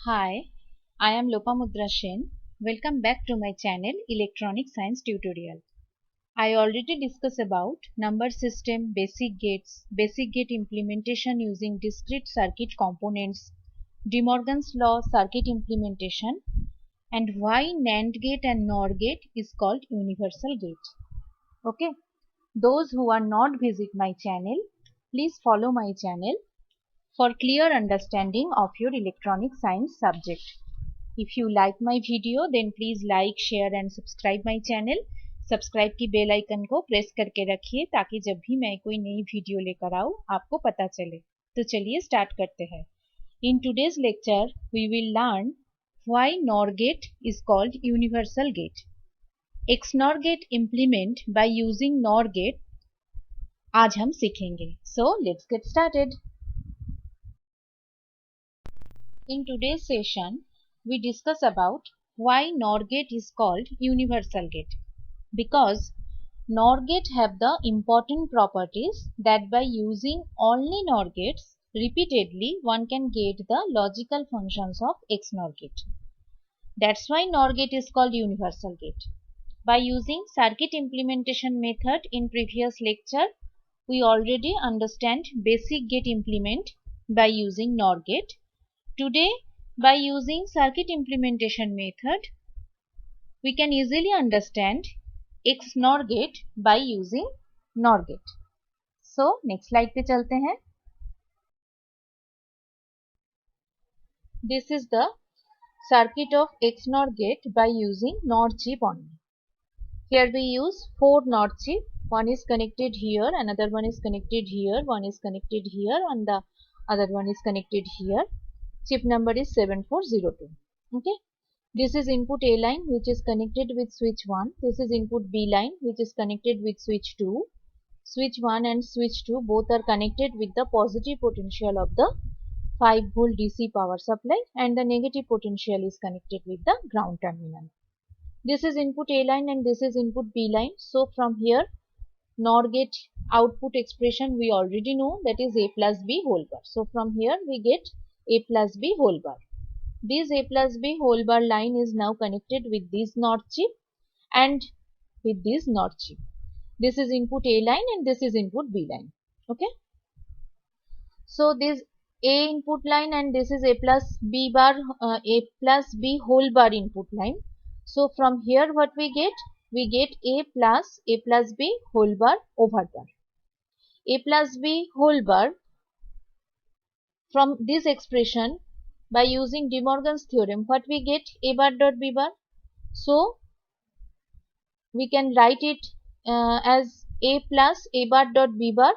Hi, I am Lopamudra Sen. Welcome back to my channel Electronic Science Tutorial. I already discussed about number system, basic gate implementation using discrete circuit components, De Morgan's law circuit implementation, and why NAND gate and NOR gate is called universal gate. Okay, those who are not visit my channel, please follow my channel for clear understanding of your electronic science subject. If you like my video then please like, share and subscribe my channel. Subscribe की bell icon को press करके रखिए ताकि जब भी मैं कोई नई वीडियो लेकर आऊँ आपको पता चले। तो चलिए स्टार्ट करते हैं। In today's lecture we will learn why NOR gate is called universal gate. XNOR gate implement by using NOR gate आज हम सीखेंगे। So let's get started. In today's session, we discuss about why NOR gate is called universal gate. Because NOR gate have the important properties that by using only NOR gates repeatedly one can get the logical functions of XNOR gate. That's why NOR gate is called universal gate. By using circuit implementation method in previous lecture, we already understand basic gate implement by using NOR gate. Today, by using circuit implementation method, we can easily understand XNOR gate by using NOR gate. So, next slide पे चलते हैं. This is the circuit of XNOR gate by using NOR chip only. Here we use 4 NOR chip. One is connected here, another one is connected here, one is connected here, and the other one is connected here. Chip number is 7402. Okay. This is input A line which is connected with switch 1. This is input B line which is connected with switch 2. Switch 1 and switch 2 both are connected with the positive potential of the 5 volt DC power supply and the negative potential is connected with the ground terminal. This is input A line and this is input B line. So from here NOR gate output expression we already know, that is A plus B whole bar. So from here we get A plus B whole bar. This A plus B whole bar line is now connected with this NOR chip and with this NOR chip. This is input A line and this is input B line. Okay. So this A input line and this is A plus B bar, A plus B whole bar input line. So from here what we get? We get A plus B whole bar over bar. A plus B whole bar, from this expression by using De Morgan's theorem, what we get? A bar dot B bar. So we can write it as A plus A bar dot B bar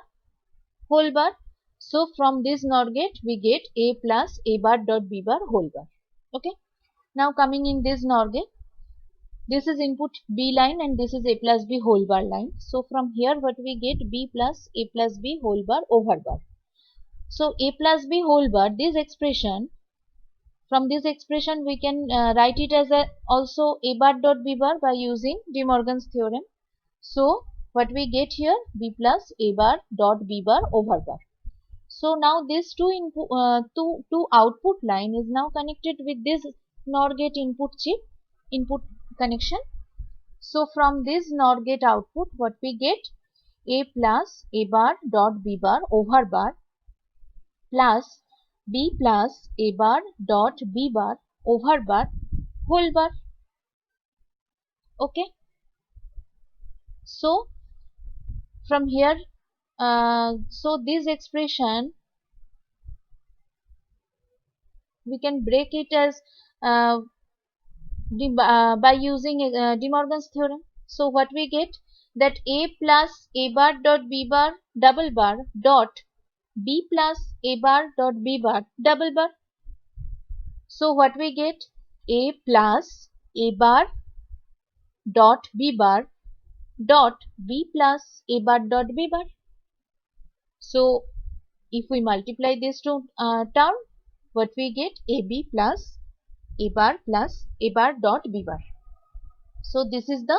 whole bar. So from this NOR gate we get A plus A bar dot B bar whole bar. Okay. Now coming in this NOR gate, this is input B line and this is A plus B whole bar line. So from here what we get? B plus A plus B whole bar over bar. So A plus B whole bar, this expression, from this expression we can write it as also A bar dot B bar by using De Morgan's theorem. So what we get here? B plus A bar dot B bar over bar. So now this two output line is now connected with this NOR gate input chip input connection. So from this NOR gate output what we get? A plus A bar dot B bar over bar plus B plus A bar dot B bar over bar whole bar. Okay. So from here, so this expression we can break it as by using De Morgan's theorem. So what we get? That A plus A bar dot B bar double bar dot B plus A bar dot B bar double bar. So what we get? A plus A bar dot B bar dot B plus A bar dot B bar. So if we multiply these two term, what we get? AB plus A bar dot B bar. So this is the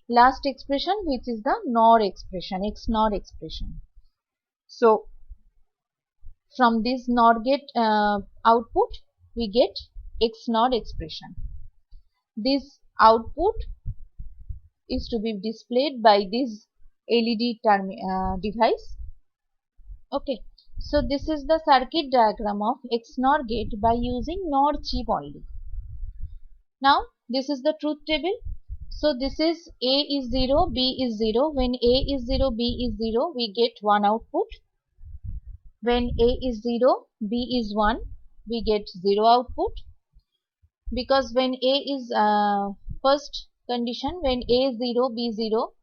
last expression which is the NOR expression, XNOR expression. So from this NOR gate output we get XNOR expression. This output is to be displayed by this LED device. Okay, so this is the circuit diagram of XNOR gate by using NOR chip only. Now this is the truth table. So this is A is 0, B is 0. When A is 0, B is 0, we get one output. When A is 0, B is 1, we get 0 output. Because when A is first condition, when A is 0, B 0,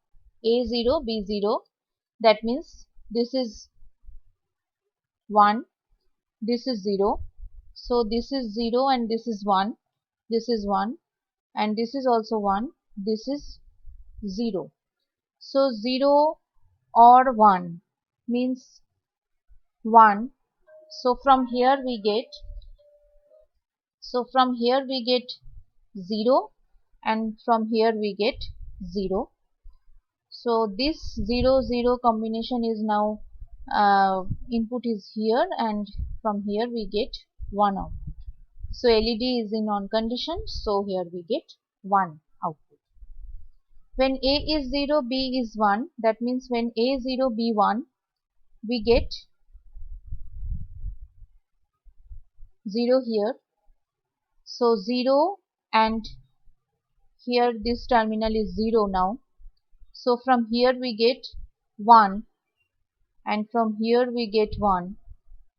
A 0, B 0, that means this is 1, this is 0. So this is 0 and this is 1, this is 1 and this is also 1, this is 0. So 0 or 1 means 1. So from here we get 0 and from here we get 0. So this 0 0 combination is now input is here and from here we get 1 output. So LED is in on condition, so here we get 1 output. When A is 0, B is 1, that means when A 0, B 1, we get 0 here. So 0 and here this terminal is 0 now. So from here we get 1 and from here we get 1.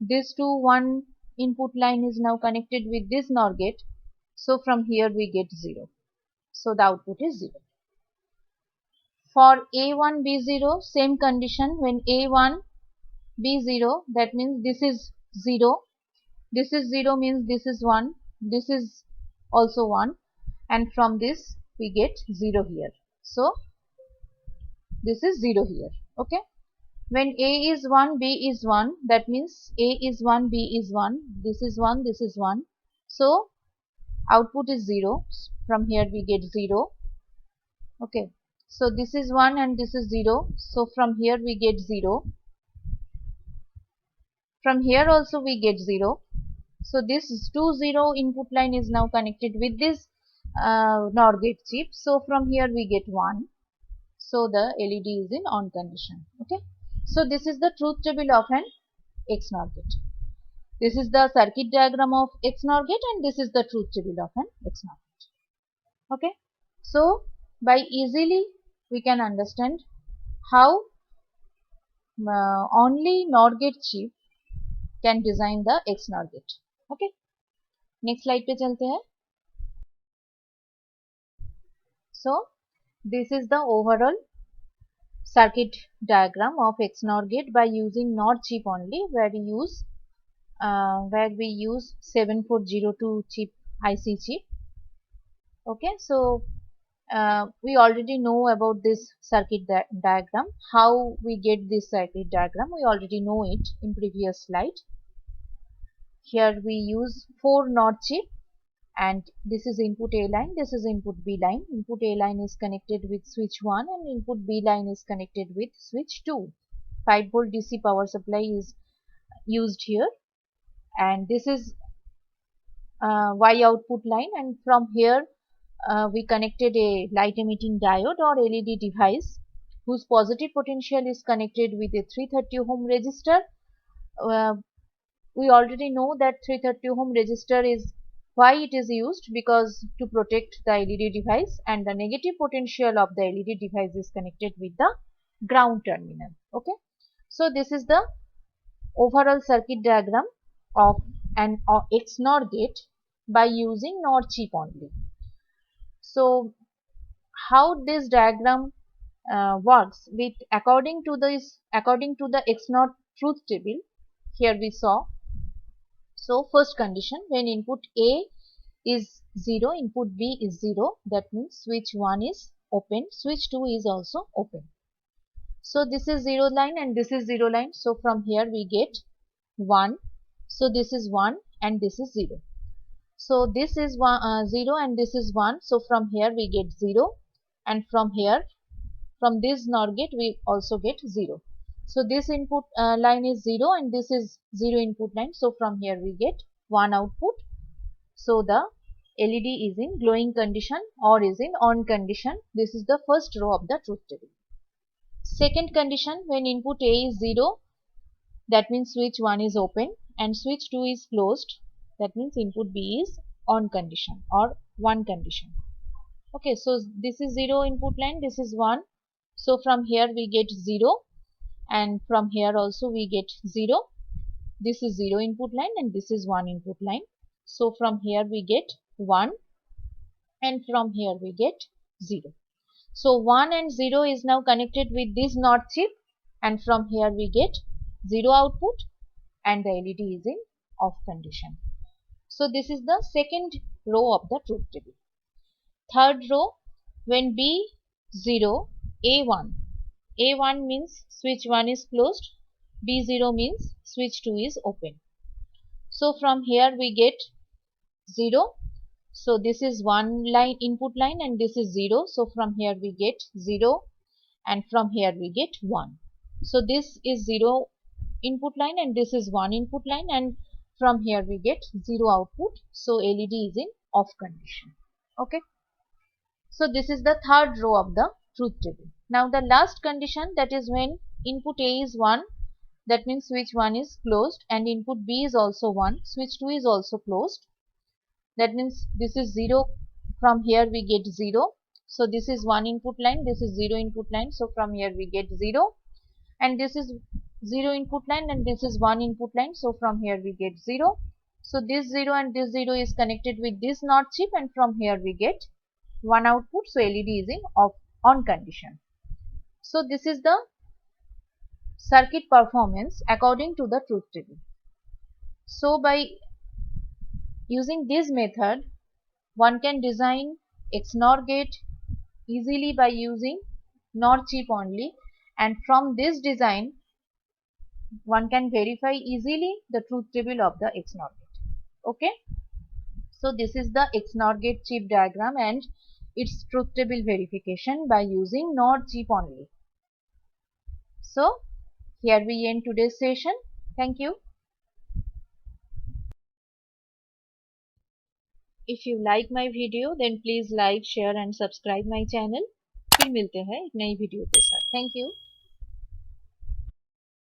This 1 input line is now connected with this NOR gate. So from here we get 0. So the output is 0. For A1, B0, same condition. When A1, B0, that means this is 0. This is 0 means this is 1. This is also 1. And from this we get 0 here. So this is 0 here. Okay. When A is 1, B is 1, that means A is 1, B is 1. This is 1, this is 1. So output is 0. From here we get 0. Okay. So this is 1 and this is 0. So from here we get 0. From here also we get 0. So this 2 0 input line is now connected with this NOR gate chip. So from here we get 1. So the LED is in on condition. Okay. So this is the truth table of an XNOR gate. This is the circuit diagram of XNOR gate and this is the truth table of an XNOR gate. Okay. So by easily we can understand how only NOR gate chip can design the XNOR gate. Okay. Next slide पे चलते हैं. So this is the overall circuit diagram of XNOR gate by using NOR chip only, where we use 7402 chip IC chip. Okay, so we already know about this circuit diagram. How we get this circuit diagram, we already know it in previous slide. Here we use 4 NOR chip and this is input A line, this is input B line. Input A line is connected with switch 1 and input B line is connected with switch 2. 5 volt DC power supply is used here and this is Y output line, and from here we connected a light emitting diode or LED device whose positive potential is connected with a 330 ohm resistor. We already know that 330 ohm resistor is why it is used, because to protect the LED device, and the negative potential of the LED device is connected with the ground terminal. Okay. So this is the overall circuit diagram of an XNOR gate by using NOR chip only. So how this diagram works with according to the XNOR truth table, here we saw. So first condition, when input A is 0, input B is 0, that means switch 1 is open, switch 2 is also open. So this is 0 line and this is 0 line. So from here we get 1. So this is 1 and this is 0. So this is 0 and this is 1. So from here we get 0, and from here, from this NOR gate we also get 0. So this input line is 0 and this is 0 input line. So from here we get 1 output. So the LED is in glowing condition or is in on condition. This is the first row of the truth table. Second condition, when input A is 0, that means switch 1 is open and switch 2 is closed, that means input B is on condition or 1 condition. Okay, so this is 0 input line, this is 1. So from here we get 0 and from here also we get 0. This is 0 input line and this is 1 input line. So from here we get 1 and from here we get 0. So 1 and 0 is now connected with this NOT chip and from here we get 0 output and the LED is in off condition. So this is the second row of the truth table. Third row, when B0, A1. A1 means switch 1 is closed, B0 means switch 2 is open. So from here we get 0. So this is one line input line and this is 0. So from here we get 0 and from here we get 1. So this is 0 input line and this is 1 input line and from here we get 0 output. So LED is in off condition. Okay. So this is the third row of the truth table. Now the last condition, that is when input A is 1, that means switch 1 is closed and input B is also 1, switch 2 is also closed. That means this is 0, from here we get 0. So this is 1 input line, this is 0 input line. So from here we get 0 and this is 0 input line and this is 1 input line. So from here we get 0. So this 0 and this 0 is connected with this NOT chip and from here we get 1 output. So LED is in off on condition. So this is the circuit performance according to the truth table. So by using this method, one can design XNOR gate easily by using NOR chip only, and from this design one can verify easily the truth table of the XNOR gate. Okay, so this is the XNOR gate chip diagram and its truth table verification by using NOR chip only. So here we end today's session. Thank you. If you like my video, then please like, share and subscribe my channel. फिर मिलते हैं एक नई video के साथ. Thank you.